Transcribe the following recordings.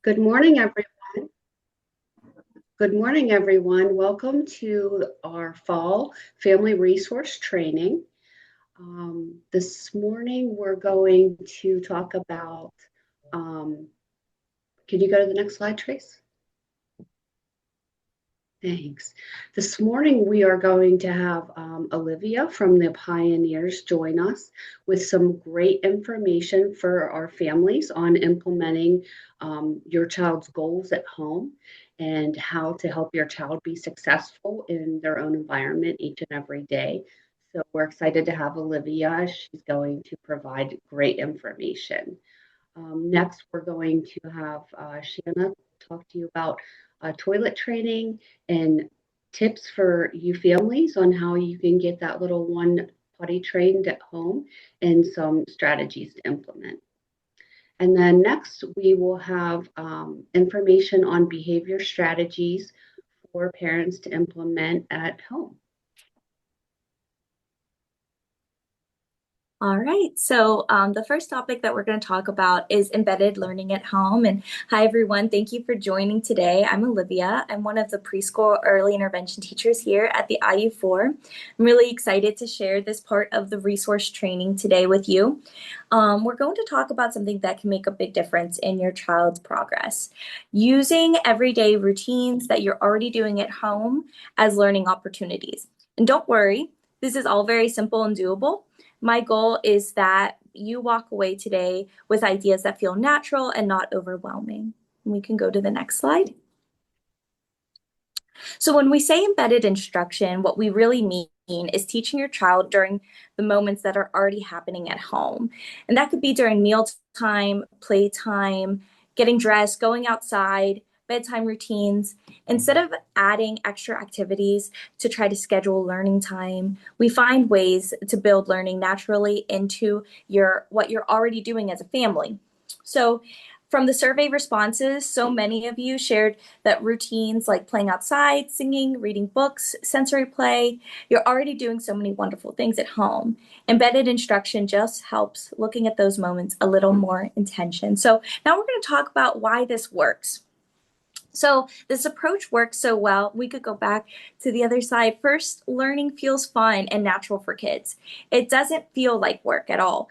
Good morning, everyone. Good morning, everyone. Welcome to our fall family resource training. This morning, we're going to talk about, um, can you go to the next slide, Trace? Thanks. This morning, we are going to have Olivia from the Pioneers join us with some great information for our families on implementing your child's goals at home and how to help your child be successful in their own environment each and every day. So we're excited to have Olivia. She's going to provide great information. Next, we're going to have Shanna talk to you about toilet training and tips for you families on how you can get that little one potty trained at home and some strategies to implement. And then next, we will have information on behavior strategies for parents to implement at home. All right, so the first topic that we're going to talk about is embedded learning at home. And hi, everyone. Thank you for joining today. I'm Olivia. I'm one of the preschool early intervention teachers here at the IU4. I'm really excited to share this part of the resource training today with you. We're going to talk about something that can make a big difference in your child's progress. Using everyday routines that you're already doing at home as learning opportunities. And don't worry, this is all very simple and doable. My goal is that you walk away today with ideas that feel natural and not overwhelming. We can go to the next slide. So when we say embedded instruction, what we really mean is teaching your child during the moments that are already happening at home. And that could be during mealtime, playtime, getting dressed, going outside, bedtime routines. Instead of adding extra activities to try to schedule learning time, we find ways to build learning naturally into what you're already doing as a family. So from the survey responses, so many of you shared that routines like playing outside, singing, reading books, sensory play, you're already doing so many wonderful things at home. Embedded instruction just helps looking at those moments a little more intention. So now we're going to talk about why this works. So this approach works so well. We could go back to the other side. First, learning feels fun and natural for kids. It doesn't feel like work at all.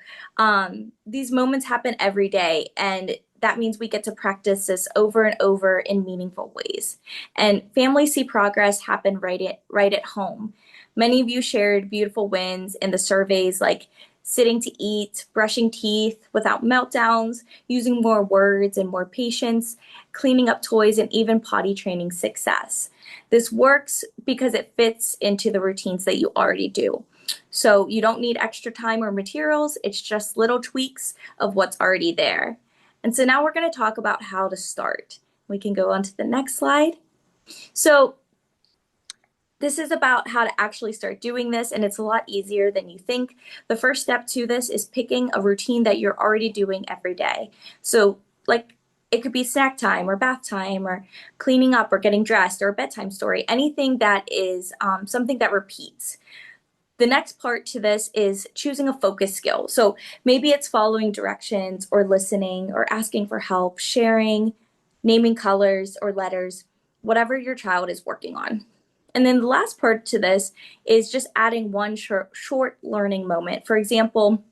These moments happen every day, and that means we get to practice this over and over in meaningful ways. And families see progress happen right at home. Many of you shared beautiful wins in the surveys, like sitting to eat, brushing teeth without meltdowns, using more words and more patience, cleaning up toys, and even potty training success. This works because it fits into the routines that you already do. So you don't need extra time or materials. It's just little tweaks of what's already there. And so now we're going to talk about how to start. We can go on to the next slide. So this is about how to actually start doing this, and it's a lot easier than you think. The first step to this is picking a routine that you're already doing every day. So like it could be snack time or bath time or cleaning up or getting dressed or a bedtime story, anything that is something that repeats. The next part to this is choosing a focus skill. So maybe it's following directions or listening or asking for help, sharing, naming colors or letters, whatever your child is working on. And then the last part to this is just adding one short learning moment. For example,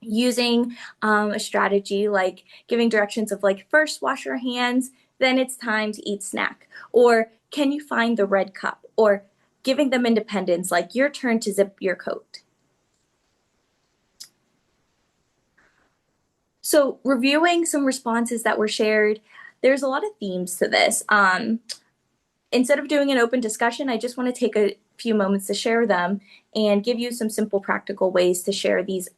using a strategy like giving directions of like first wash your hands, then it's time to eat snack. Or can you find the red cup? Or giving them independence, like your turn to zip your coat. So reviewing some responses that were shared, there's a lot of themes to this. Instead of doing an open discussion, I just want to take a few moments to share them and give you some simple practical ways to share these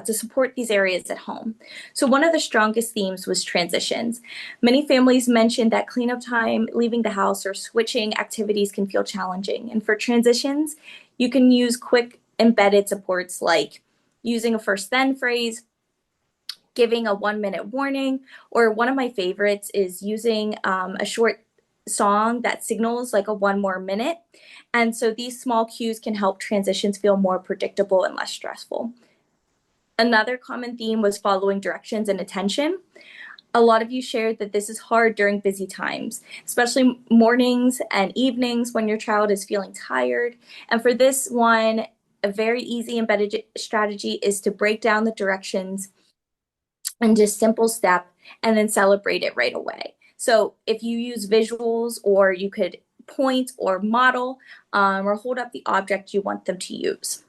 to support these areas at home. So one of the strongest themes was transitions. Many families mentioned that cleanup time, leaving the house, or switching activities can feel challenging. And for transitions, you can use quick embedded supports like using a first then phrase, giving a 1 minute warning, or one of my favorites is using a short song that signals like a one more minute. And so these small cues can help transitions feel more predictable and less stressful. Another common theme was following directions and attention. A lot of you shared that this is hard during busy times, especially mornings and evenings when your child is feeling tired. And for this one, a very easy embedded strategy is to break down the directions and just simple step and then celebrate it right away. So if you use visuals, or you could point or model, or hold up the object you want them to use.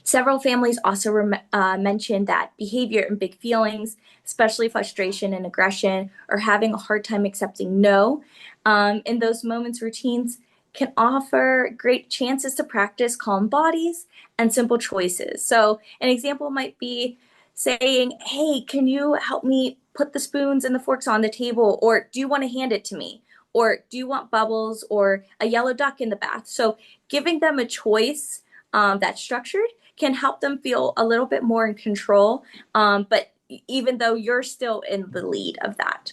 Several families also mentioned that behavior and big feelings, especially frustration and aggression, or having a hard time accepting no, in those moments, routines can offer great chances to practice calm bodies and simple choices. So an example might be saying, hey, can you help me put the spoons and the forks on the table? Or do you want to hand it to me? Or do you want bubbles or a yellow duck in the bath? So giving them a choice that's structured can help them feel a little bit more in control, but even though you're still in the lead of that.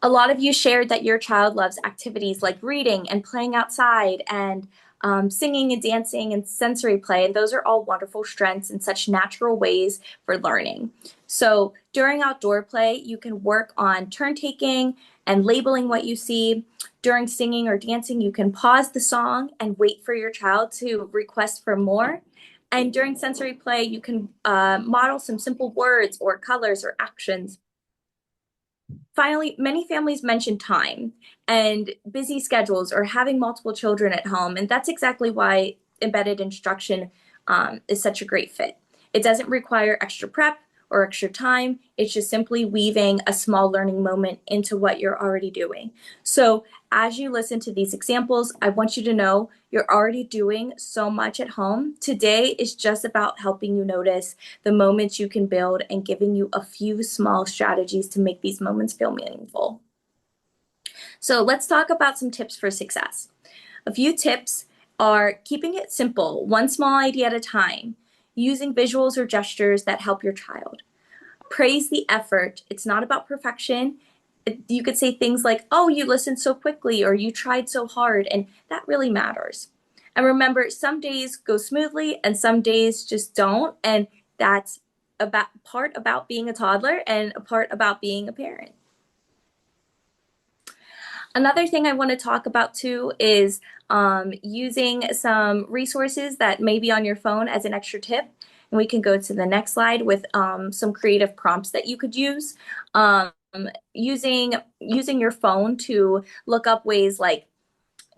A lot of you shared that your child loves activities like reading and playing outside, and singing and dancing and sensory play. And those are all wonderful strengths and such natural ways for learning. So during outdoor play, you can work on turn taking and labeling what you see. During singing or dancing, you can pause the song and wait for your child to request for more. And during sensory play, you can model some simple words or colors or actions. Finally, many families mention time and busy schedules or having multiple children at home, and that's exactly why embedded instruction is such a great fit. It doesn't require extra prep or extra time. It's just simply weaving a small learning moment into what you're already doing. So as you listen to these examples, I want you to know you're already doing so much at home. Today is just about helping you notice the moments you can build and giving you a few small strategies to make these moments feel meaningful. So let's talk about some tips for success. A few tips are keeping it simple, one small idea at a time, using visuals or gestures that help your child. Praise the effort. It's not about perfection. You could say things like, oh, you listened so quickly, or you tried so hard, and that really matters. And remember, some days go smoothly and some days just don't, and that's about part about being a toddler and a part about being a parent. Another thing I want to talk about too is using some resources that may be on your phone as an extra tip. And we can go to the next slide with some creative prompts that you could use. Using your phone to look up ways like,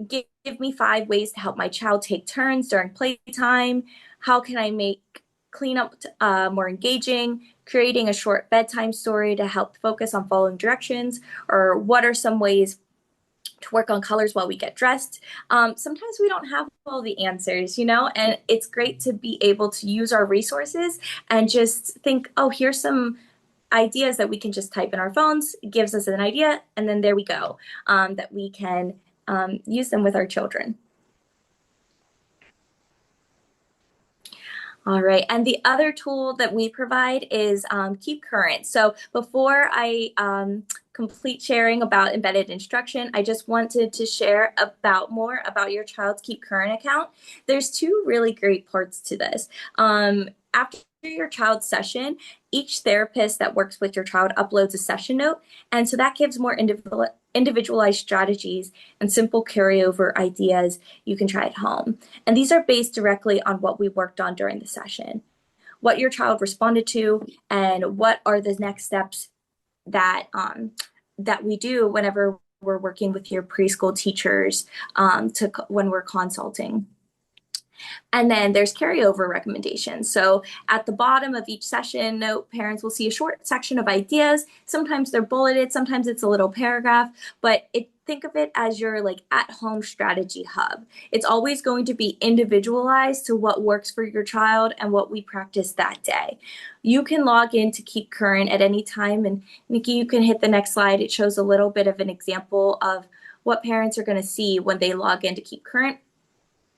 give me 5 ways to help my child take turns during playtime. How can I make cleanup more engaging? Creating a short bedtime story to help focus on following directions. Or what are some ways to work on colors while we get dressed? Sometimes we don't have all the answers, and it's great to be able to use our resources and just think, oh, here's some ideas that we can just type in our phones. It gives us an idea, and then there we go, that we can use them with our children. All right, and the other tool that we provide is Keep Current. So before I complete sharing about embedded instruction, I just wanted to share more about your child's Keep Current account. There's 2 really great parts to this. After your child's session, each therapist that works with your child uploads a session note, and so that gives more individualized strategies and simple carryover ideas you can try at home. And these are based directly on what we worked on during the session, what your child responded to, and what are the next steps that we do whenever we're working with your preschool teachers when we're consulting. And then there's carryover recommendations. So at the bottom of each session note, parents will see a short section of ideas. Sometimes they're bulleted, sometimes it's a little paragraph, but think of it as your at-home strategy hub. It's always going to be individualized to what works for your child and what we practice that day. You can log in to Keep Current at any time. And Nikki, you can hit the next slide. It shows a little bit of an example of what parents are going to see when they log in to Keep Current.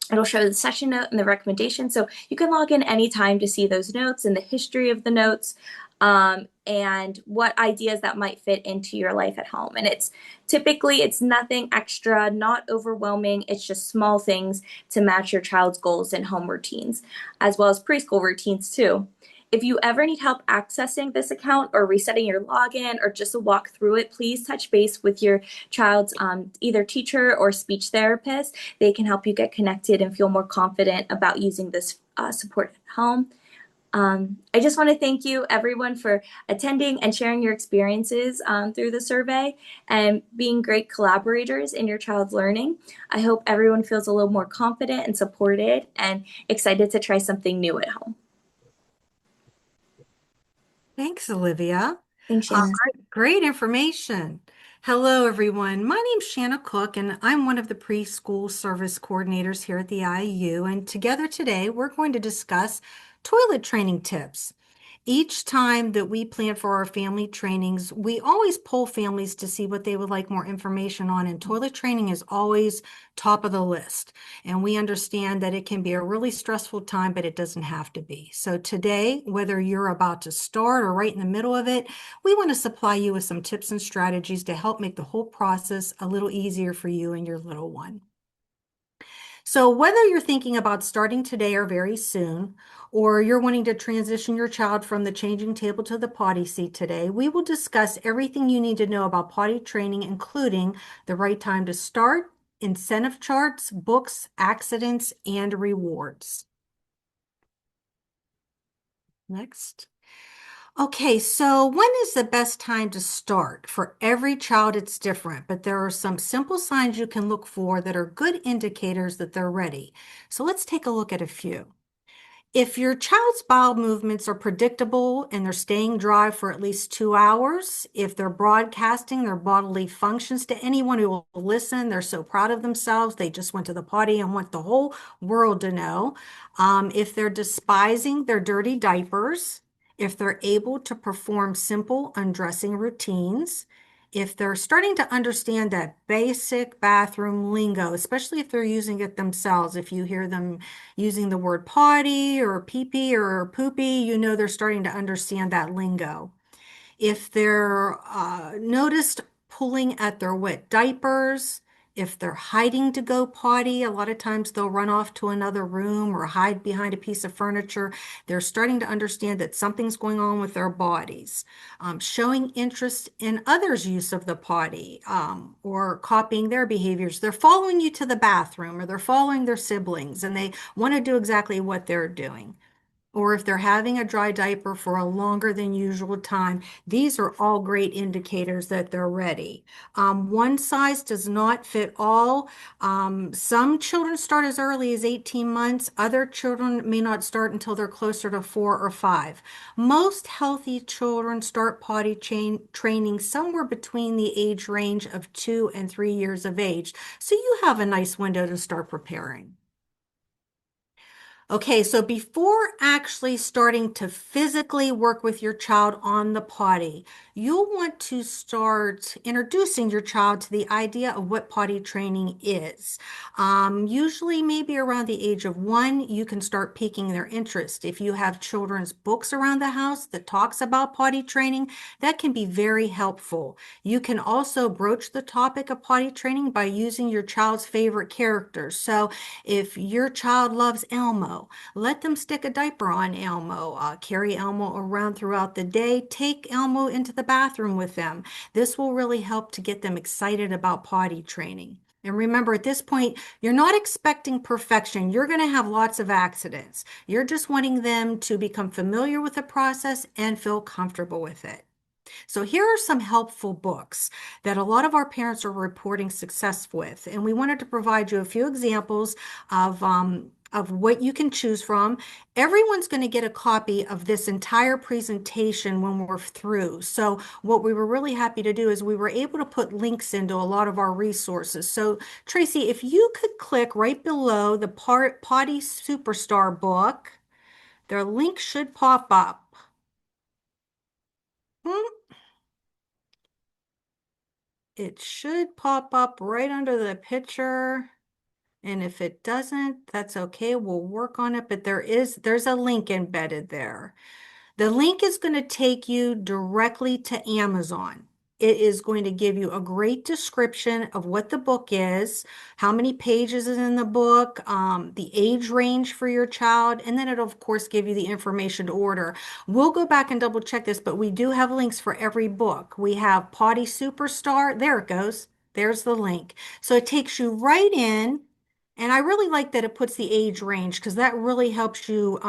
It'll show the session note and the recommendation. So you can log in anytime to see those notes and the history of the notes, and what ideas that might fit into your life at home. And it's nothing extra, not overwhelming. It's just small things to match your child's goals and home routines, as well as preschool routines too. If you ever need help accessing this account or resetting your login or just a walk through it, please touch base with your child's either teacher or speech therapist. They can help you get connected and feel more confident about using this support at home. I just want to thank you, everyone, for attending and sharing your experiences through the survey and being great collaborators in your child's learning. I hope everyone feels a little more confident and supported and excited to try something new at home. Thanks, Olivia. Thanks, Shannon. Great information. Hello, everyone. My name's Shanna Cook, and I'm one of the preschool service coordinators here at the IU. And together today, we're going to discuss toilet training tips. Each time that we plan for our family trainings, we always poll families to see what they would like more information on, and toilet training is always top of the list. And we understand that it can be a really stressful time, but it doesn't have to be. So today, whether you're about to start or right in the middle of it, we want to supply you with some tips and strategies to help make the whole process a little easier for you and your little one. So whether you're thinking about starting today or very soon, or you're wanting to transition your child from the changing table to the potty seat today, we will discuss everything you need to know about potty training, including the right time to start, incentive charts, books, accidents, and rewards. Next. Okay, so when is the best time to start? For every child, it's different, but there are some simple signs you can look for that are good indicators that they're ready. So let's take a look at a few. If your child's bowel movements are predictable and they're staying dry for at least 2 hours, if they're broadcasting their bodily functions to anyone who will listen, they're so proud of themselves, they just went to the potty and want the whole world to know. If they're despising their dirty diapers, if they're able to perform simple undressing routines, if they're starting to understand that basic bathroom lingo, especially if they're using it themselves, if you hear them using the word potty or pee-pee or poopy, you know they're starting to understand that lingo. If they're noticed pulling at their wet diapers, if they're hiding to go potty, a lot of times they'll run off to another room or hide behind a piece of furniture. They're starting to understand that something's going on with their bodies. Showing interest in others' use of the potty or copying their behaviors. They're following you to the bathroom or they're following their siblings and they want to do exactly what they're doing. Or if they're having a dry diaper for a longer than usual time, these are all great indicators that they're ready. One size does not fit all. Some children start as early as 18 months. Other children may not start until they're closer to 4 or 5. Most healthy children start potty training somewhere between the age range of 2 and 3 years of age. So you have a nice window to start preparing. Okay, so before actually starting to physically work with your child on the potty, you'll want to start introducing your child to the idea of what potty training is. Usually, maybe around the age of 1, you can start piquing their interest. If you have children's books around the house that talks about potty training, that can be very helpful. You can also broach the topic of potty training by using your child's favorite characters. So if your child loves Elmo, let them stick a diaper on Elmo, carry Elmo around throughout the day, take Elmo into the bathroom with them. This will really help to get them excited about potty training. And remember, at this point, you're not expecting perfection. You're going to have lots of accidents. You're just wanting them to become familiar with the process and feel comfortable with it. So here are some helpful books that a lot of our parents are reporting success with. And we wanted to provide you a few examples of what you can choose from. Everyone's going to get a copy of this entire presentation when we're through. So what we were really happy to do is we were able to put links into a lot of our resources. So Tracy, if you could click right below the Potty Superstar book, their link should pop up. It should pop up right under the picture. And if it doesn't, that's okay. We'll work on it, but there's a link embedded there. The link is going to take you directly to Amazon. It is going to give you a great description of what the book is, how many pages is in the book, the age range for your child, and then it'll, of course, give you the information to order. We'll go back and double check this, but we do have links for every book. We have Potty Superstar. There it goes. There's the link. So it takes you right in. And I really like that it puts the age range because that really helps you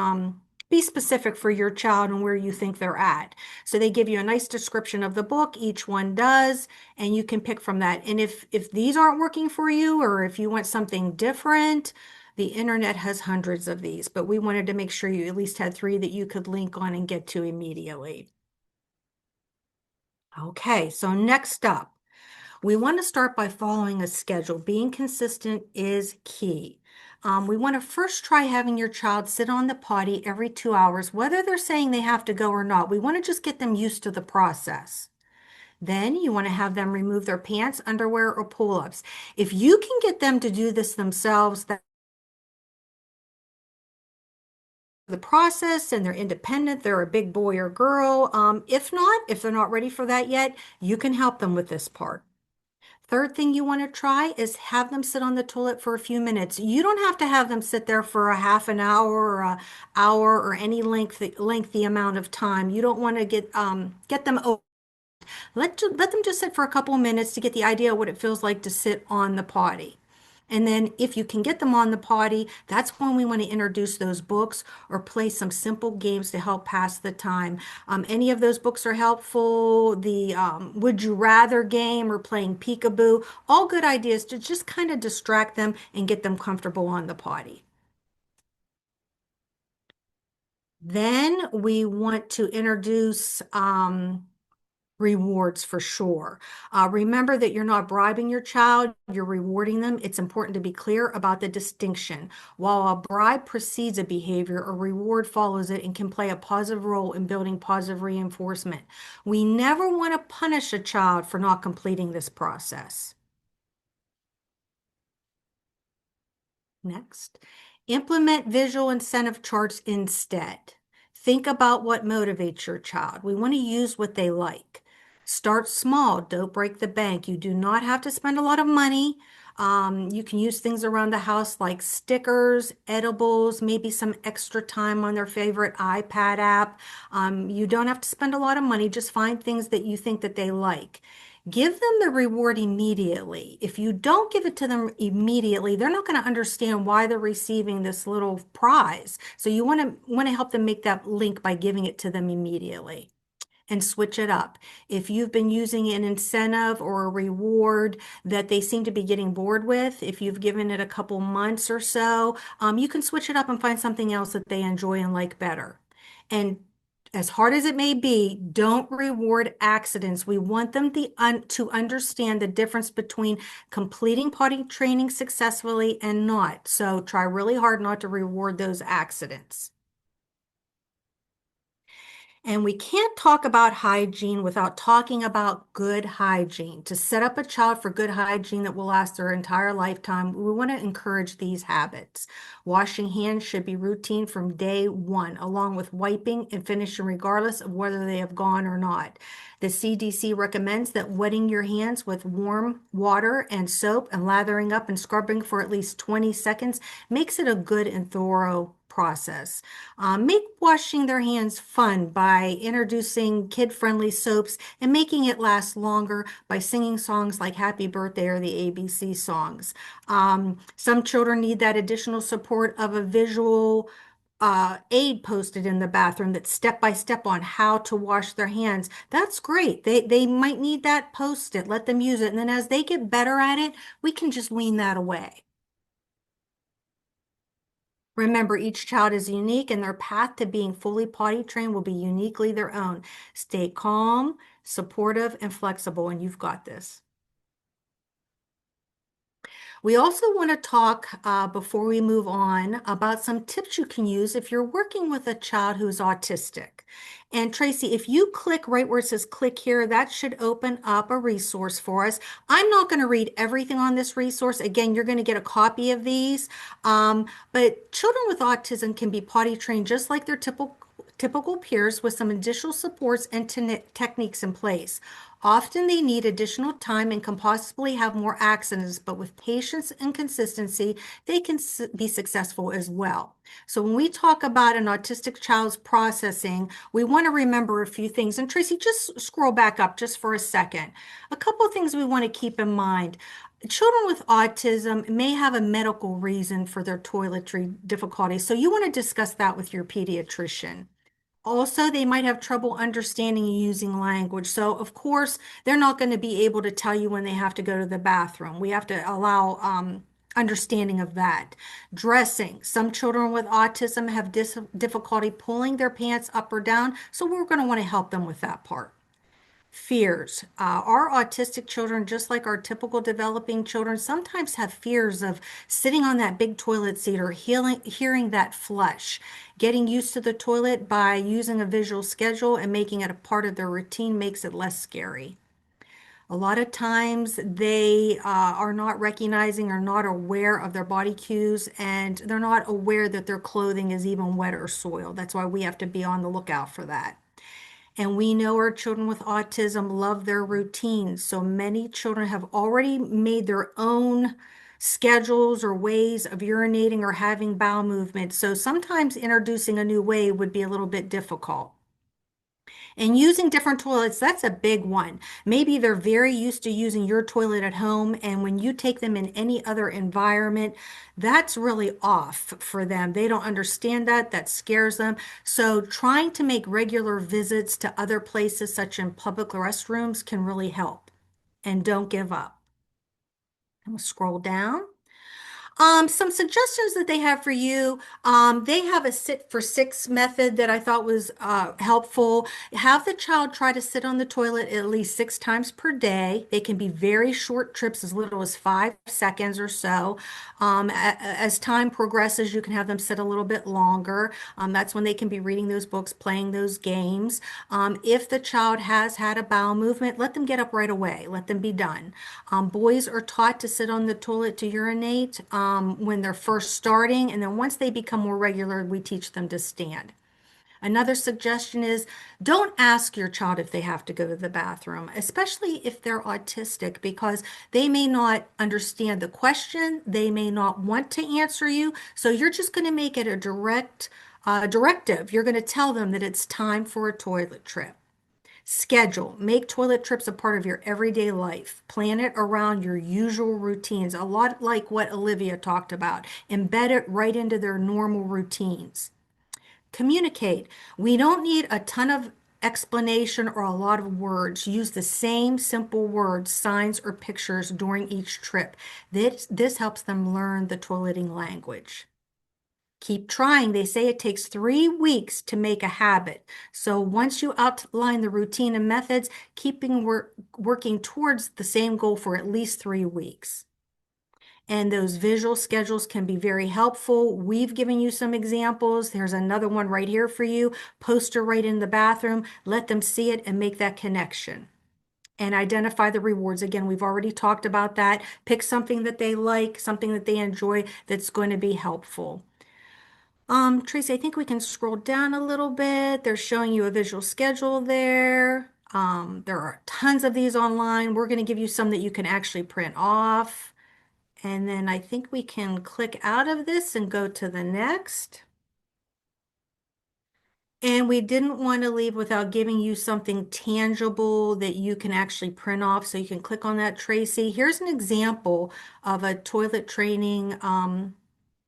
be specific for your child and where you think they're at. So they give you a nice description of the book, each one does, and you can pick from that. And if these aren't working for you or if you want something different, the internet has hundreds of these, but we wanted to make sure you at least had 3 that you could link on and get to immediately. Okay, so next up, we want to start by following a schedule. Being consistent is key. We want to first try having your child sit on the potty every 2 hours, whether they're saying they have to go or not. We want to just get them used to the process. Then you want to have them remove their pants, underwear, or pull-ups. If you can get them to do this themselves, that the process and they're independent, they're a big boy or girl. If not, if they're not ready for that yet, you can help them with this part. Third thing you want to try is have them sit on the toilet for a few minutes. You don't have to have them sit there for a half an hour or an hour or any lengthy amount of time. You don't want to get them over. Let them just sit for a couple of minutes to get the idea of what it feels like to sit on the potty. And then if you can get them on the potty, that's when we want to introduce those books or play some simple games to help pass the time. Any of those books are helpful. The Would You Rather game or playing peekaboo, all good ideas to just kind of distract them and get them comfortable on the potty. Then we want to introduce rewards for sure. Remember that you're not bribing your child, you're rewarding them. It's important to be clear about the distinction. While a bribe precedes a behavior, a reward follows it and can play a positive role in building positive reinforcement. We never want to punish a child for not completing this process. Next, implement visual incentive charts instead. Think about what motivates your child. We want to use what they like. Start small. Don't break the bank. You do not have to spend a lot of money. You can use things around the house like stickers, edibles, maybe some extra time on their favorite iPad app. You don't have to spend a lot of money. Just find things that you think that they like. Give them the reward immediately. If you don't give it to them immediately, they're not going to understand why they're receiving this little prize. So you want to help them make that link by giving it to them immediately and switch it up. If you've been using an incentive or a reward that they seem to be getting bored with, if you've given it a couple months or so, you can switch it up and find something else that they enjoy and like better. And as hard as it may be, don't reward accidents. We want them to understand the difference between completing potty training successfully and not. So try really hard not to reward those accidents. And we can't talk about hygiene without talking about good hygiene. To set up a child for good hygiene that will last their entire lifetime, we want to encourage these habits. Washing hands should be routine from day one, along with wiping and finishing regardless of whether they have gone or not. The CDC recommends that wetting your hands with warm water and soap and lathering up and scrubbing for at least 20 seconds makes it a good and thorough process. Make washing their hands fun by introducing kid-friendly soaps and making it last longer by singing songs like Happy Birthday or the ABC songs. Some children need that additional support of a visual aid posted in the bathroom that's step by step on how to wash their hands. That's great. They might need that posted. Let them use it. And then as they get better at it, we can just wean that away. Remember, each child is unique and their path to being fully potty trained will be uniquely their own. Stay calm, supportive, and flexible, and you've got this. We also want to talk before we move on about some tips you can use if you're working with a child who's autistic. And Tracy, if you click right where it says click here, that should open up a resource for us. I'm not going to read everything on this resource. Again, you're going to get a copy of these. But children with autism can be potty trained just like their typical peers with some additional supports and techniques in place. Often they need additional time and can possibly have more accidents, but with patience and consistency, they can be successful as well. So when we talk about an autistic child's processing, we want to remember a few things. And Tracy, just scroll back up just for a second. A couple of things we want to keep in mind. Children with autism may have a medical reason for their toiletry difficulties, so you want to discuss that with your pediatrician. Also, they might have trouble understanding and using language. So, of course, they're not going to be able to tell you when they have to go to the bathroom. We have to allow understanding of that. Dressing. Some children with autism have difficulty pulling their pants up or down, so we're going to want to help them with that part. Fears. Our autistic children, just like our typical developing children, sometimes have fears of sitting on that big toilet seat or hearing that flush. Getting used to the toilet by using a visual schedule and making it a part of their routine makes it less scary. A lot of times they are not recognizing or not aware of their body cues, and they're not aware that their clothing is even wet or soiled. That's why we have to be on the lookout for that. And we know our children with autism love their routines. So many children have already made their own schedules or ways of urinating or having bowel movements. So sometimes introducing a new way would be a little bit difficult. And using different toilets, that's a big one. Maybe they're very used to using your toilet at home, and when you take them in any other environment, that's really off for them. They don't understand that. That scares them. So trying to make regular visits to other places, such as public restrooms, can really help. And don't give up. I'm gonna scroll down. Some suggestions that they have for you. They have a sit for six method that I thought was helpful. Have the child try to sit on the toilet at least 6 times per day. They can be very short trips, as little as 5 seconds or so. As time progresses, you can have them sit a little bit longer. That's when they can be reading those books, playing those games. If the child has had a bowel movement, let them get up right away. Let them be done. Boys are taught to sit on the toilet to urinate when they're first starting, and then once they become more regular, we teach them to stand. Another suggestion is don't ask your child if they have to go to the bathroom, especially if they're autistic, because they may not understand the question, they may not want to answer you, so you're just going to make it a directive. You're going to tell them that it's time for a toilet trip. Schedule. Make toilet trips a part of your everyday life. Plan it around your usual routines, a lot like what Olivia talked about. Embed it right into their normal routines. Communicate. We don't need a ton of explanation or a lot of words. Use the same simple words, signs, or pictures during each trip. This helps them learn the toileting language. Keep trying. They say it takes 3 weeks to make a habit. So once you outline the routine and methods, working towards the same goal for at least 3 weeks. And those visual schedules can be very helpful. We've given you some examples. There's another one right here for you. Poster right in the bathroom. Let them see it and make that connection. And identify the rewards. Again, we've already talked about that. Pick something that they like, something that they enjoy that's going to be helpful. Tracy, I think we can scroll down a little bit. They're showing you a visual schedule there. There are tons of these online. We're going to give you some that you can actually print off. And then I think we can click out of this and go to the next. And we didn't want to leave without giving you something tangible that you can actually print off. So you can click on that, Tracy. Here's an example of a toilet training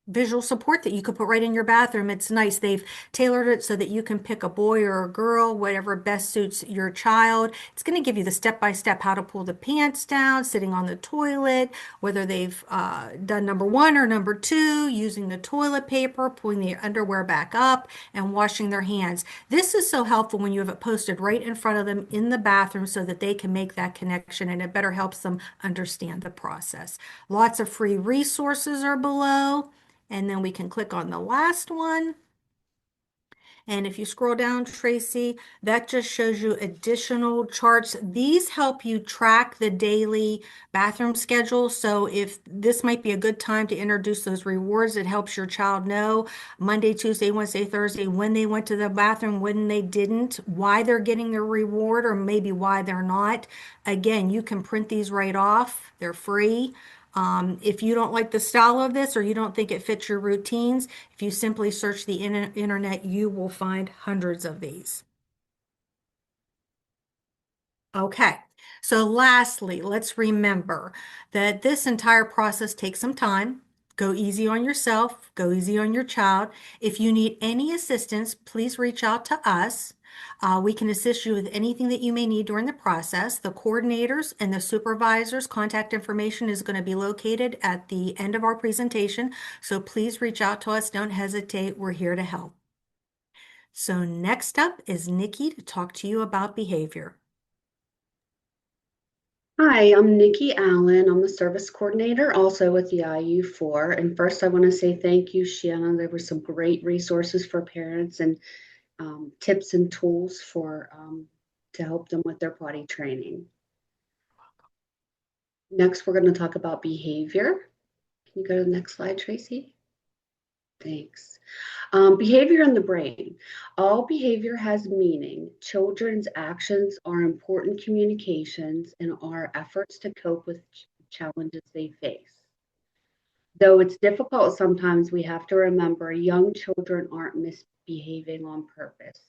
visual support that you could put right in your bathroom. It's nice. They've tailored it so that you can pick a boy or a girl, whatever best suits your child. It's going to give you the step-by-step how to pull the pants down, sitting on the toilet, whether they've done number 1 or number 2, using the toilet paper, pulling the underwear back up, and washing their hands. This is so helpful when you have it posted right in front of them in the bathroom so that they can make that connection, and it better helps them understand the process. Lots of free resources are below. And then we can click on the last one. And if you scroll down, Tracy, that just shows you additional charts. These help you track the daily bathroom schedule. So if this might be a good time to introduce those rewards, it helps your child know Monday, Tuesday, Wednesday, Thursday, when they went to the bathroom, when they didn't, why they're getting their reward, or maybe why they're not. Again, you can print these right off. They're free. If you don't like the style of this or you don't think it fits your routines, if you simply search the internet, you will find hundreds of these. Okay, so lastly, let's remember that this entire process takes some time. Go easy on yourself, go easy on your child. If you need any assistance, please reach out to us. We can assist you with anything that you may need during the process. The coordinators and the supervisors' contact information is going to be located at the end of our presentation. So please reach out to us. Don't hesitate. We're here to help. So next up is Nikki to talk to you about behavior. Hi, I'm Nikki Allen. I'm the service coordinator also with the IU4. And first, I want to say thank you, Shanna. There were some great resources for parents and tips and tools for to help them with their potty training. Next, we're going to talk about behavior. Can you go to the next slide, Tracy? Thanks. Behavior in the brain. All behavior has meaning. Children's actions are important communications and are efforts to cope with challenges they face. Though it's difficult sometimes, we have to remember young children aren't misbehaving on purpose.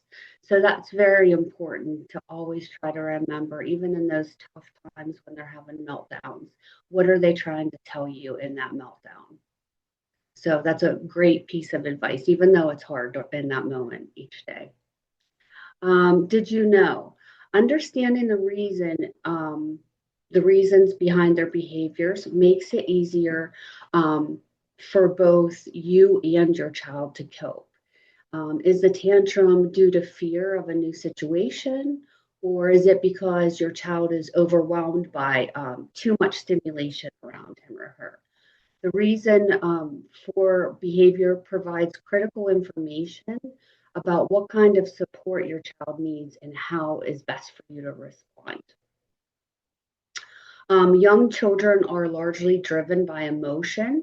So that's very important to always try to remember, even in those tough times when they're having meltdowns. What are they trying to tell you in that meltdown? So that's a great piece of advice, even though it's hard in that moment each day. Did you know? Understanding the reasons behind their behaviors makes it easier for both you and your child to cope. Is the tantrum due to fear of a new situation, or is it because your child is overwhelmed by too much stimulation around him or her? The reason for behavior provides critical information about what kind of support your child needs and how is best for you to respond. Young children are largely driven by emotion.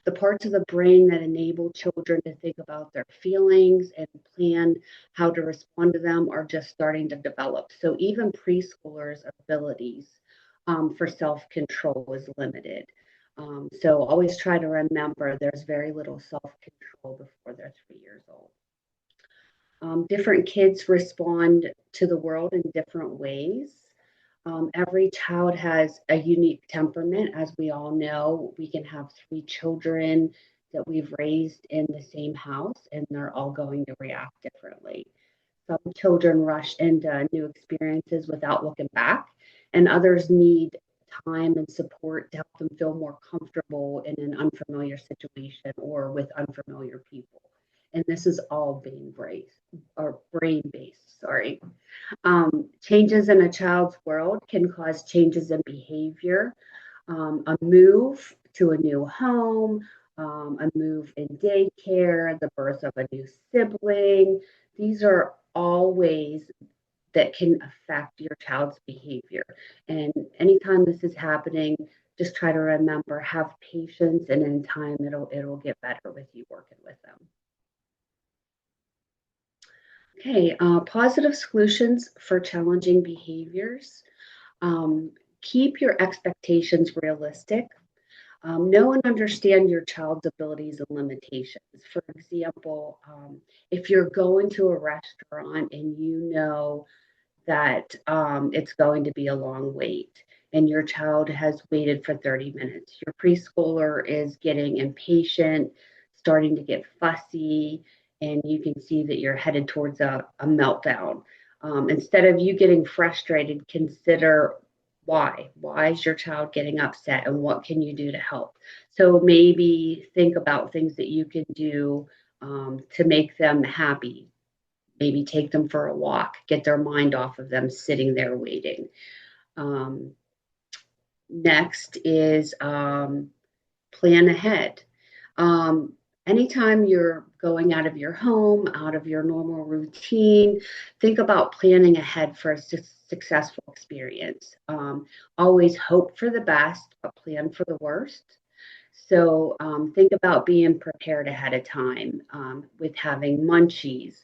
The parts of the brain that enable children to think about their feelings and plan how to respond to them are just starting to develop. So even preschoolers' abilities for self-control is limited. So always try to remember there's very little self-control before they're 3 years old. Different kids respond to the world in different ways. Every child has a unique temperament. As we all know, we can have 3 children that we've raised in the same house, and they're all going to react differently. Some children rush into new experiences without looking back, and others need time and support to help them feel more comfortable in an unfamiliar situation or with unfamiliar people. And this is all brain based, sorry. Changes in a child's world can cause changes in behavior. A move to a new home, a move in daycare, the birth of a new sibling. These are all ways that can affect your child's behavior. And anytime this is happening, just try to remember, have patience, and in time it'll get better with you working with them. Okay, positive solutions for challenging behaviors. Keep your expectations realistic. Know and understand your child's abilities and limitations. For example, if you're going to a restaurant and you know that it's going to be a long wait and your child has waited for 30 minutes, your preschooler is getting impatient, starting to get fussy, and you can see that you're headed towards a meltdown. Instead of you getting frustrated, consider why. Why is your child getting upset and what can you do to help? So maybe think about things that you can do to make them happy. Maybe take them for a walk, get their mind off of them sitting there waiting. Next is plan ahead. Anytime you're going out of your home, out of your normal routine. Think about planning ahead for a successful experience. Always hope for the best, but plan for the worst. So think about being prepared ahead of time with having munchies,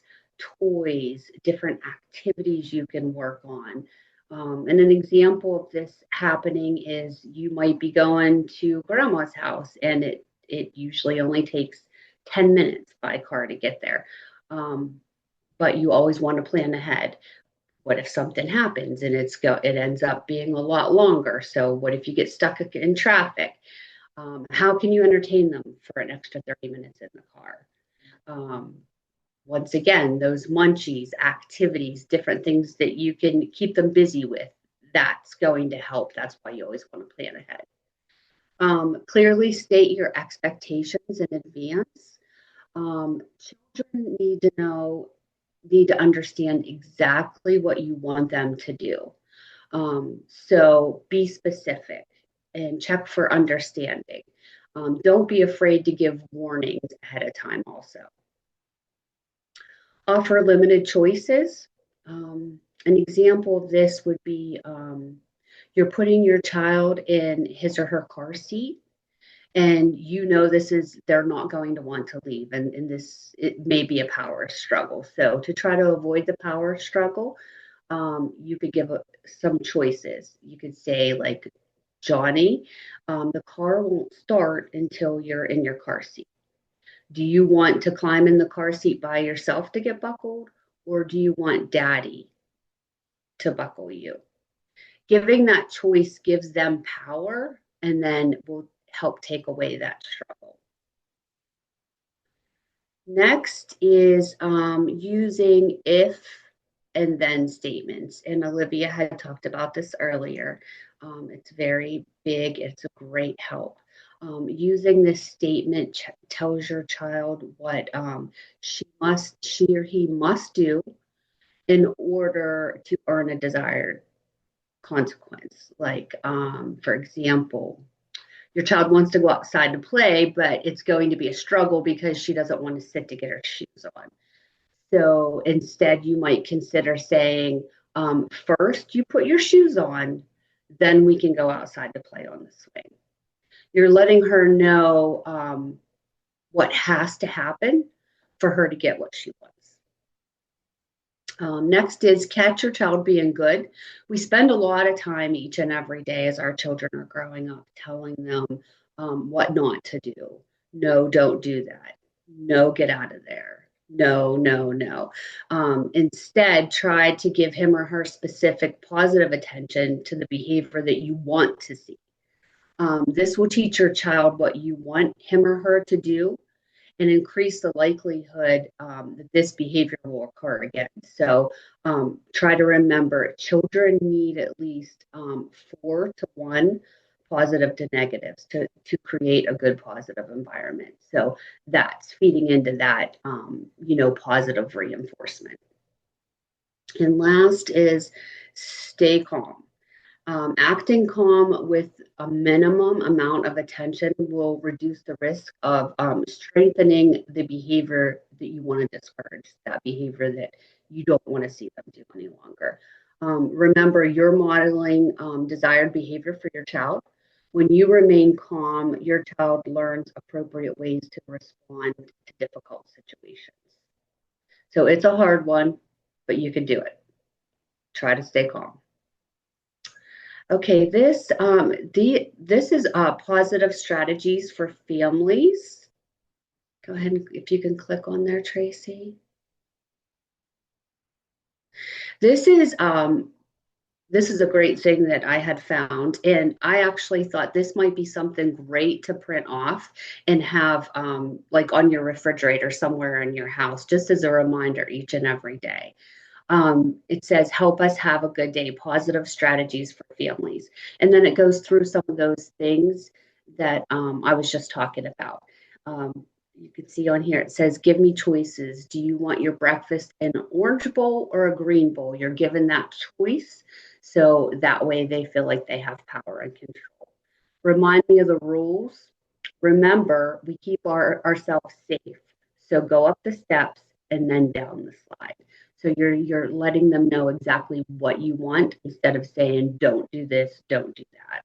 toys, different activities you can work on. And an example of this happening is you might be going to grandma's house and it usually only takes 10 minutes by car to get there. But you always want to plan ahead. What if something happens and it ends up being a lot longer? So what if you get stuck in traffic? How can you entertain them for an extra 30 minutes in the car? Once again, those munchies, activities, different things that you can keep them busy with, that's going to help. That's why you always want to plan ahead. Clearly state your expectations in advance. Children need to understand exactly what you want them to do. So be specific and check for understanding. Don't be afraid to give warnings ahead of time also. Offer limited choices. An example of this would be you're putting your child in his or her car seat and they're not going to want to leave, and this, it may be a power struggle. So to try to avoid the power struggle, you could give some choices. You could say, like, Johnny, the car won't start until you're in your car seat. Do you want to climb in the car seat by yourself to get buckled, or do you want daddy to buckle you? Giving that choice gives them power and then will help take away that struggle. Next is using if and then statements. And Olivia had talked about this earlier. It's very big. It's a great help. Using this statement tells your child what she or he must do in order to earn a desired consequence. Like, for example, your child wants to go outside to play, but it's going to be a struggle because she doesn't want to sit to get her shoes on. So instead, you might consider saying, first you put your shoes on, then we can go outside to play on the swing. You're letting her know what has to happen for her to get what she wants. Next is catch your child being good. We spend a lot of time each and every day as our children are growing up telling them what not to do. No, don't do that. No, get out of there. No, no, no. Instead, try to give him or her specific positive attention to the behavior that you want to see. This will teach your child what you want him or her to do and increase the likelihood that this behavior will occur again. So try to remember, children need at least 4 to 1 positive to negatives to create a good positive environment. So that's feeding into that, positive reinforcement. And last is stay calm. Acting calm with a minimum amount of attention will reduce the risk of strengthening the behavior that you want to discourage, that behavior that you don't want to see them do any longer. Remember, you're modeling desired behavior for your child. When you remain calm, your child learns appropriate ways to respond to difficult situations. So it's a hard one, but you can do it. Try to stay calm. Okay, this is positive strategies for families. Go ahead, if you can click on there, Tracy. This is a great thing that I had found, and I actually thought this might be something great to print off and have like on your refrigerator somewhere in your house, just as a reminder each and every day. It says, help us have a good day, positive strategies for families. And then it goes through some of those things that I was just talking about. You can see on here, it says, give me choices. Do you want your breakfast in an orange bowl or a green bowl? You're given that choice. So that way they feel like they have power and control. Remind me of the rules. Remember, we keep ourselves safe. So go up the steps and then down the slide. So you're letting them know exactly what you want instead of saying, don't do this, don't do that.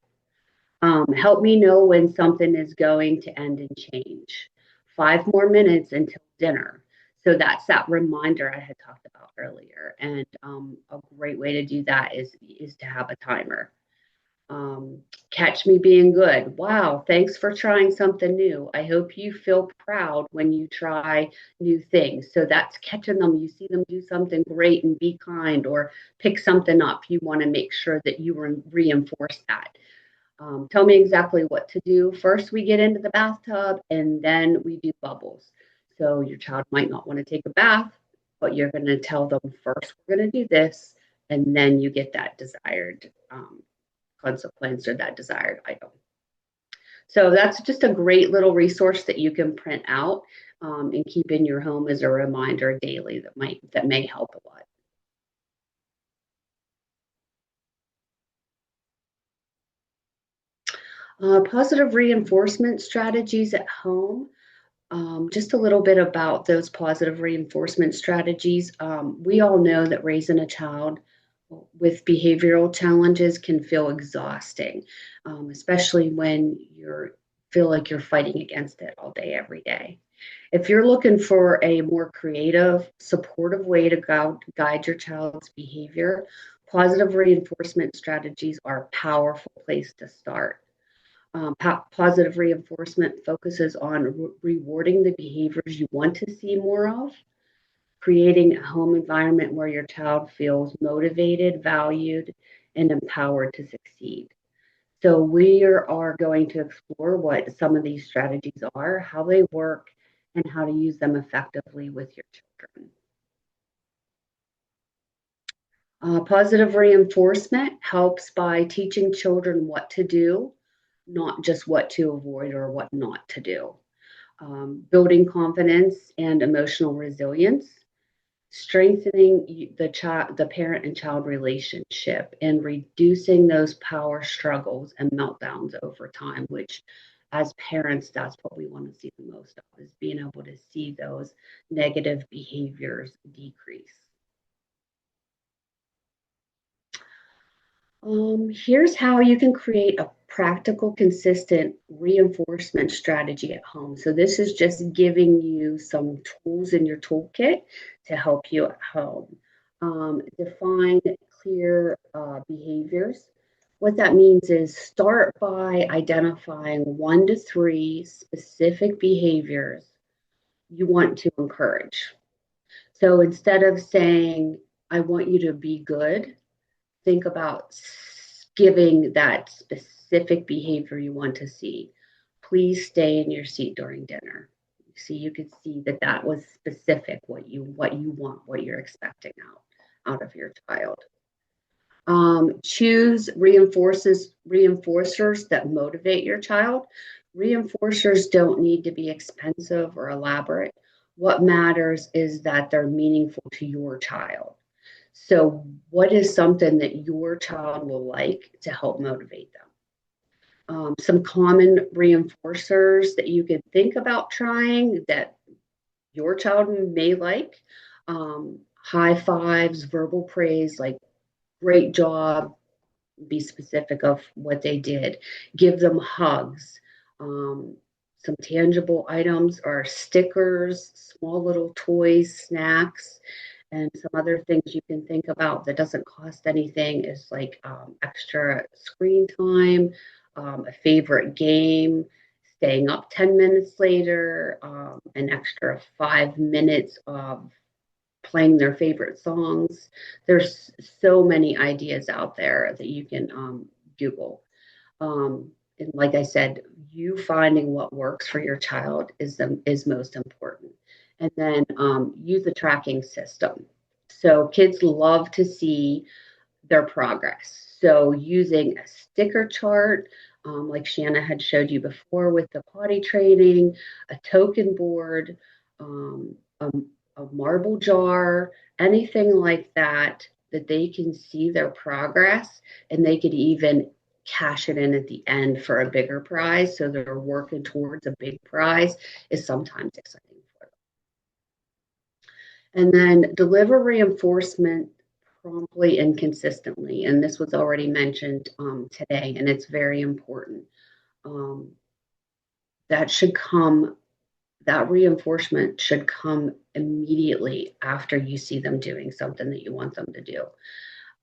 Help me know when something is going to end and change. 5 more minutes until dinner. So that's that reminder I had talked about earlier. And a great way to do that is to have a timer. Catch me being good. Wow, thanks for trying something new. I hope you feel proud when you try new things. So that's catching them. You see them do something great and be kind or pick something up. You want to make sure that you reinforce that. Tell me exactly what to do. First, we get into the bathtub and then we do bubbles. So your child might not want to take a bath, but you're going to tell them first, we're going to do this, and then you get that desired consequence or that desired item. So that's just a great little resource that you can print out and keep in your home as a reminder daily that may help a lot. Positive reinforcement strategies at home. Just a little bit about those positive reinforcement strategies. We all know that raising a child with behavioral challenges can feel exhausting, especially when you feel like you're fighting against it all day, every day. If you're looking for a more creative, supportive way to guide your child's behavior, positive reinforcement strategies are a powerful place to start. Positive reinforcement focuses on rewarding the behaviors you want to see more of, creating a home environment where your child feels motivated, valued, and empowered to succeed. So we are going to explore what some of these strategies are, how they work, and how to use them effectively with your children. Positive reinforcement helps by teaching children what to do, not just what to avoid or what not to do. Building confidence and emotional resilience, strengthening the parent and child relationship, and reducing those power struggles and meltdowns over time, which as parents, that's what we want to see the most of, is being able to see those negative behaviors decrease. Here's how you can create a practical, consistent reinforcement strategy at home. So this is just giving you some tools in your toolkit to help you at home. Define clear behaviors. What that means is start by identifying 1 to 3 specific behaviors you want to encourage. So instead of saying, I want you to be good, think about giving that specific behavior you want to see. Please stay in your seat during dinner. See, you could see that that was specific, what you want, what you're expecting out of your child. Choose reinforcers that motivate your child. Reinforcers don't need to be expensive or elaborate. What matters is that they're meaningful to your child. So, what is something that your child will like to help motivate them? Some common reinforcers that you could think about trying that your child may like: high fives, verbal praise, like great job, be specific of what they did, give them hugs. Some tangible items are stickers, small little toys, snacks, and some other things you can think about that doesn't cost anything is like extra screen time, a favorite game, staying up 10 minutes later, an extra 5 minutes of playing their favorite songs. There's so many ideas out there that you can Google. And like I said, you finding what works for your child is most important. And then use a tracking system. So kids love to see their progress. So using a sticker chart, like Shanna had showed you before with the potty training, a token board, a marble jar, anything like that, that they can see their progress and they could even cash it in at the end for a bigger prize. So they're working towards a big prize is sometimes exciting for them. And then deliver reinforcement promptly and consistently. And this was already mentioned today, and it's very important. Um, that should come, that reinforcement should come immediately after you see them doing something that you want them to do.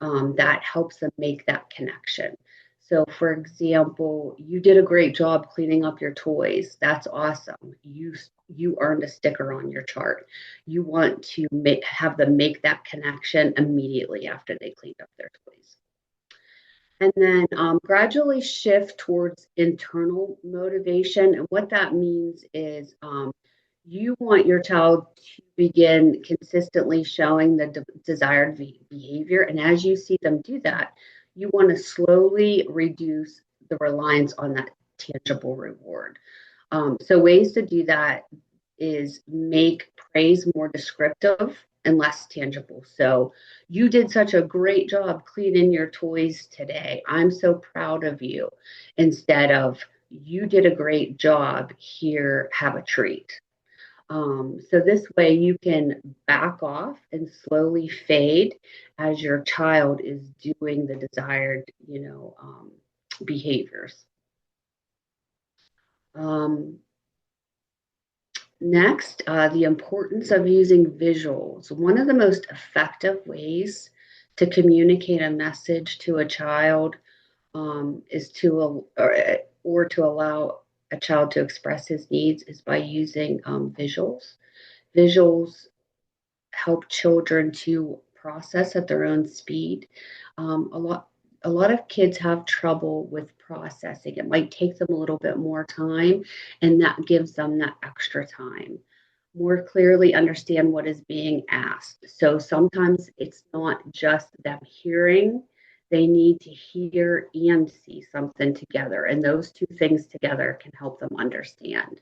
That helps them make that connection. So, for example, you did a great job cleaning up your toys. That's awesome. You earned a sticker on your chart. You want to have them make that connection immediately after they cleaned up their toys. And then gradually shift towards internal motivation. And what that means is you want your child to begin consistently showing the desired behavior. And as you see them do that, you want to slowly reduce the reliance on that tangible reward. So, ways to do that is make praise more descriptive and less tangible. So, you did such a great job cleaning your toys today. I'm so proud of you. Instead of, you did a great job, here, have a treat. So this way you can back off and slowly fade as your child is doing the desired, behaviors. Um, Next, the importance of using visuals. One of the most effective ways to communicate a message to a child is or to allow a child to express his needs is by using visuals. Visuals help children to process at their own speed. A lot of kids have trouble with processing. It might take them a little bit more time, and that gives them that extra time. More clearly understand what is being asked. So sometimes it's not just them hearing, they need to hear and see something together. And those two things together can help them understand.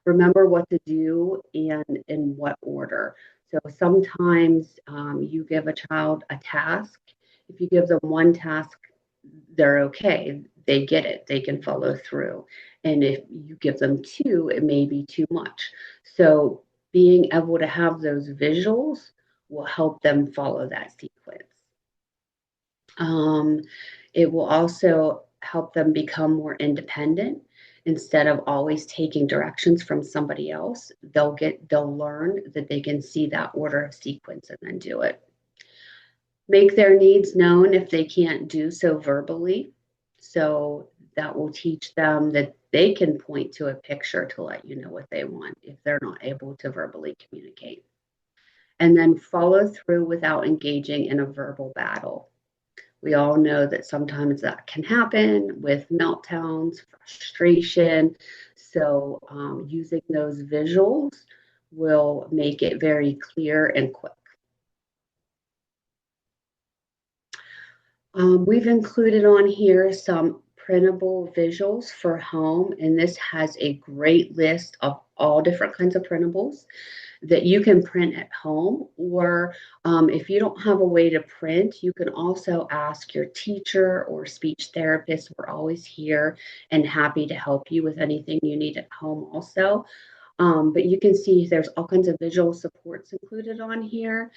Remember what to do and in what order. So sometimes you give a child a task. If you give them one task, they're okay. They get it. They can follow through. And if you give them two, it may be too much. So being able to have those visuals will help them follow that sequence. Um, it will also help them become more independent instead of always taking directions from somebody else. They'll learn that they can see that order of sequence and then do it. Make their needs known if they can't do so verbally. So that will teach them that they can point to a picture to let you know what they want if they're not able to verbally communicate. And then follow through without engaging in a verbal battle. We all know that sometimes that can happen with meltdowns, frustration. So, using those visuals will make it very clear and quick. We've included on here some printable visuals for home, and this has a great list of all different kinds of printables that you can print at home, or if you don't have a way to print, you can also ask your teacher or speech therapist. We're always here and happy to help you with anything you need at home also. But you can see there's all kinds of visual supports included on here.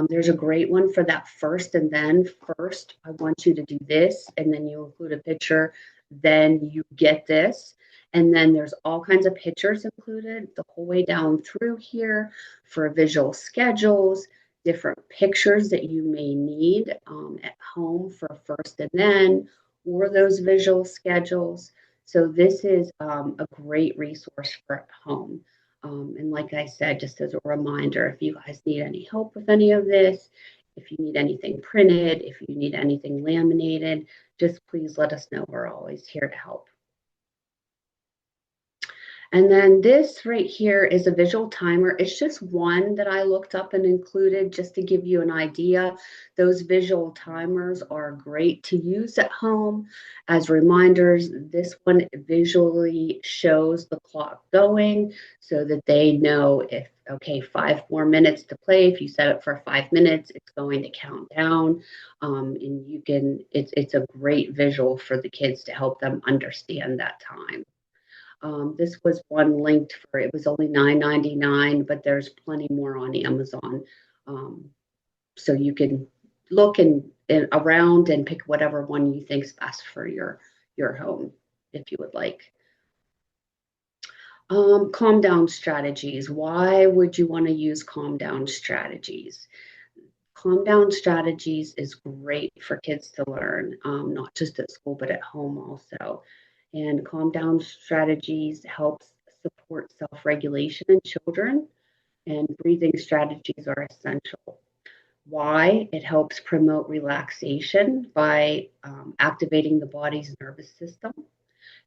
There's a great one for that first and then. First, I want you to do this, and then you include a picture, then you get this. And then there's all kinds of pictures included the whole way down through here for visual schedules, different pictures that you may need at home for first and then, or those visual schedules. So this is a great resource for at home. And like I said, just as a reminder, if you guys need any help with any of this, if you need anything printed, if you need anything laminated, just please let us know. We're always here to help. And then this right here is a visual timer. It's just one that I looked up and included just to give you an idea. Those visual timers are great to use at home as reminders. This one visually shows the clock going so that they know if, okay, 5 more minutes to play. If you set it for 5 minutes, it's going to count down. And you can, it's a great visual for the kids to help them understand that time. This was one linked for, it was only $9.99, but there's plenty more on Amazon. So you can look and around and pick whatever one you think's best for your home, if you would like. Calm down strategies. Why would you want to use calm down strategies? Calm down strategies is great for kids to learn, not just at school, but at home also. And calm down strategies helps support self-regulation in children, and breathing strategies are essential. Why? It helps promote relaxation by activating the body's nervous system,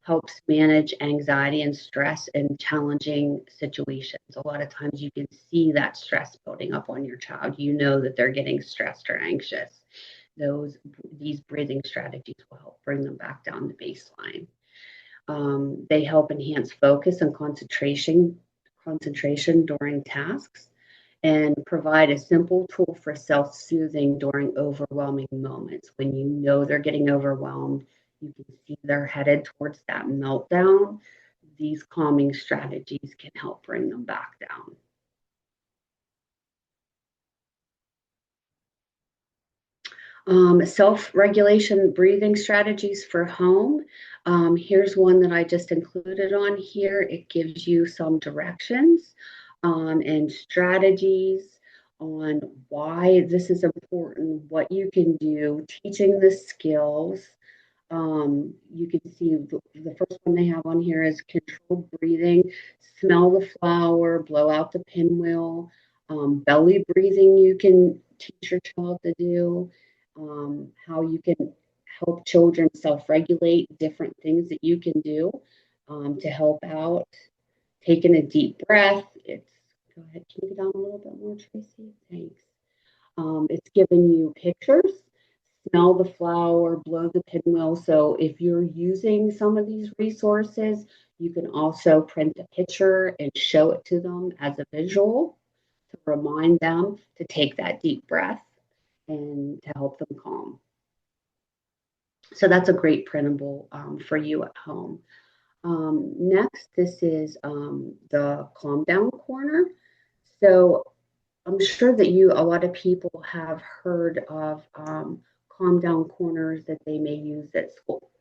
helps manage anxiety and stress in challenging situations. A lot of times you can see that stress building up on your child. You know that they're getting stressed or anxious. These breathing strategies will help bring them back down to baseline. They help enhance focus and concentration during tasks, and provide a simple tool for self-soothing during overwhelming moments. When you know they're getting overwhelmed, you can see they're headed towards that meltdown. These calming strategies can help bring them back down. Self-regulation breathing strategies for home. Here's one that I just included on here. It gives you some directions and strategies on why this is important, what you can do, teaching the skills. You can see the first one they have on here is controlled breathing, smell the flower, blow out the pinwheel, belly breathing you can teach your child to do, how you can help children self-regulate, different things that you can do to help out, taking a deep breath. Go ahead, can you get down a little bit more, Tracy? Thanks. It's giving you pictures, smell the flower, blow the pinwheel. So if you're using some of these resources, you can also print a picture and show it to them as a visual to remind them to take that deep breath and to help them calm. So that's a great printable for you at home. Next, this is the Calm Down Corner. So I'm sure that a lot of people have heard of calm down corners that they may use at school.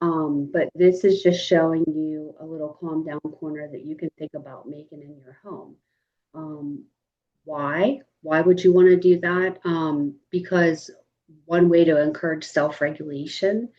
But this is just showing you a little calm down corner that you can think about making in your home. Why? Why would you want to do that? Because one way to encourage self-regulation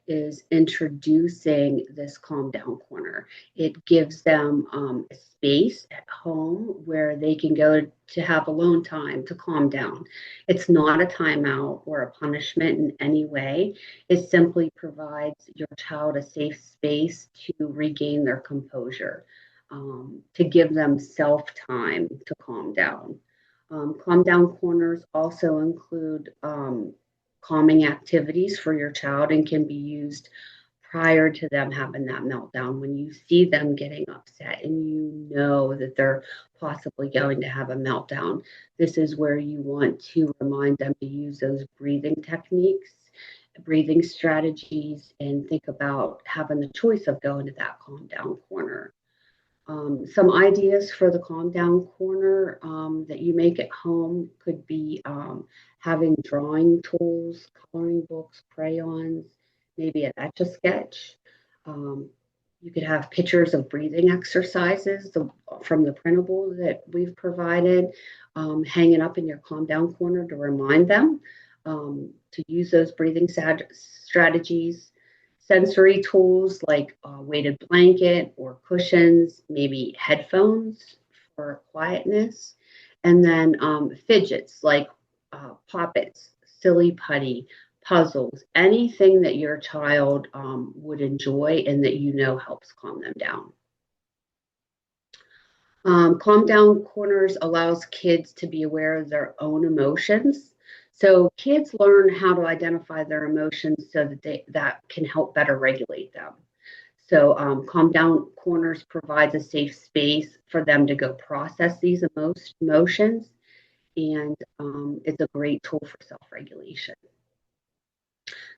is introducing this calm down corner. It gives them a space at home where they can go to have alone time to calm down. It's not a timeout or a punishment in any way. It simply provides your child a safe space to regain their composure, to give them self time to calm down. Calm down corners also include calming activities for your child and can be used prior to them having that meltdown. When you see them getting upset and you know that they're possibly going to have a meltdown, this is where you want to remind them to use those breathing techniques, breathing strategies, and think about having the choice of going to that calm down corner. Some ideas for the calm down corner that you make at home could be having drawing tools, coloring books, crayons, maybe an Etch-a-Sketch. You could have pictures of breathing exercises from the printable that we've provided, hanging up in your calm down corner to remind them to use those breathing strategies. Sensory tools like a weighted blanket or cushions, maybe headphones for quietness, and then fidgets like poppets, silly putty, puzzles, anything that your child would enjoy and that you know helps calm them down. Calm down corners allows kids to be aware of their own emotions. So kids learn how to identify their emotions so that can help better regulate them. So calm down corners provides a safe space for them to go process these emotions, and it's a great tool for self-regulation.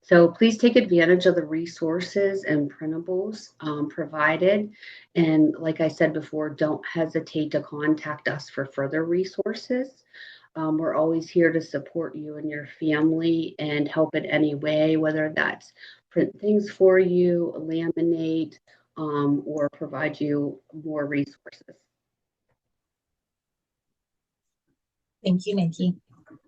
So please take advantage of the resources and printables provided. And like I said before, don't hesitate to contact us for further resources. We're always here to support you and your family and help in any way, whether that's print things for you, laminate, or provide you more resources. Thank you, Nikki.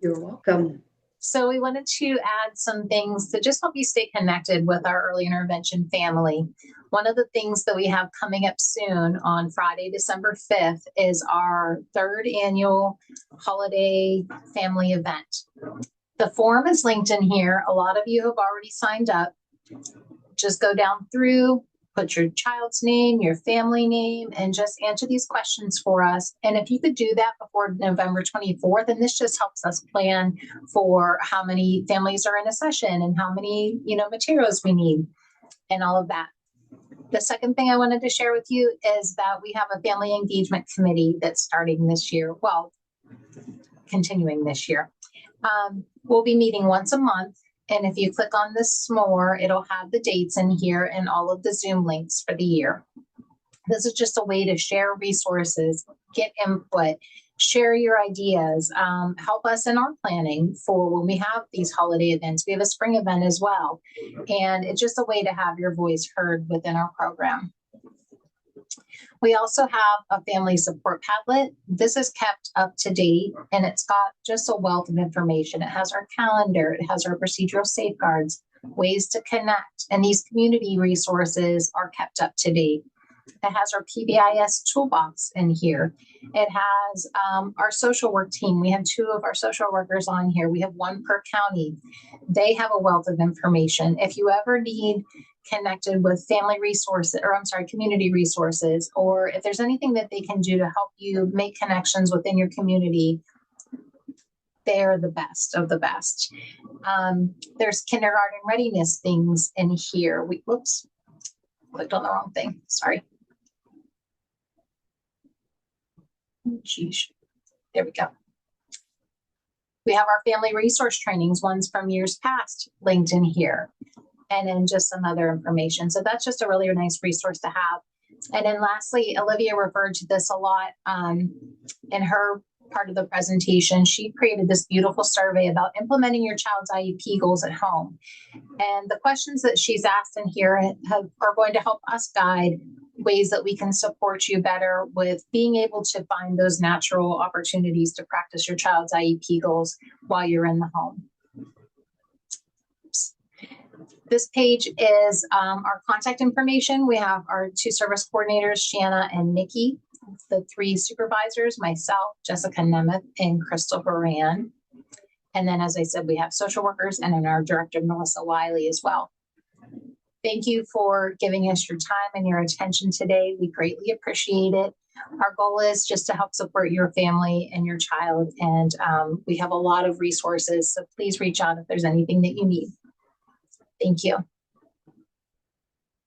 You're welcome. So we wanted to add some things to just help you stay connected with our early intervention family. One of the things that we have coming up soon on Friday, December 5th, is our 3rd annual holiday family event. The form is linked in here. A lot of you have already signed up. Just go down through, put your child's name, your family name, and just answer these questions for us. And if you could do that before November 24th, and this just helps us plan for how many families are in a session and how many, materials we need and all of that. The second thing I wanted to share with you is that we have a family engagement committee that's starting this year. Well, continuing this year. We'll be meeting once a month. And if you click on this more, it'll have the dates in here and all of the Zoom links for the year. This is just a way to share resources, get input, share your ideas, help us in our planning for when we have these holiday events. We have a spring event as well. And it's just a way to have your voice heard within our program. We also have a family support Padlet. This is kept up to date and it's got just a wealth of information. It has our calendar, it has our procedural safeguards, ways to connect, and these community resources are kept up to date. It has our PBIS toolbox in here. It has our social work team. We have 2 of our social workers on here. We have 1 per county. They have a wealth of information. If you ever need connected with community resources, or if there's anything that they can do to help you make connections within your community, they're the best of the best. There's kindergarten readiness things in here. Whoops, clicked on the wrong thing. Sorry. Geez. There we go. We have our family resource trainings, ones from years past, linked in here. And then just some other information. So that's just a really nice resource to have. And then lastly, Olivia referred to this a lot in her part of the presentation. She created this beautiful survey about implementing your child's IEP goals at home. And the questions that she's asked in here are going to help us guide ways that we can support you better with being able to find those natural opportunities to practice your child's IEP goals while you're in the home. This page is our contact information. We have our 2 service coordinators, Shanna and Nikki, the 3 supervisors, myself, Jessica Nemeth, and Crystal Baran. And then, as I said, we have social workers and then our director, Melissa Wiley, as well. Thank you for giving us your time and your attention today. We greatly appreciate it. Our goal is just to help support your family and your child. And we have a lot of resources, so please reach out if there's anything that you need. Thank you.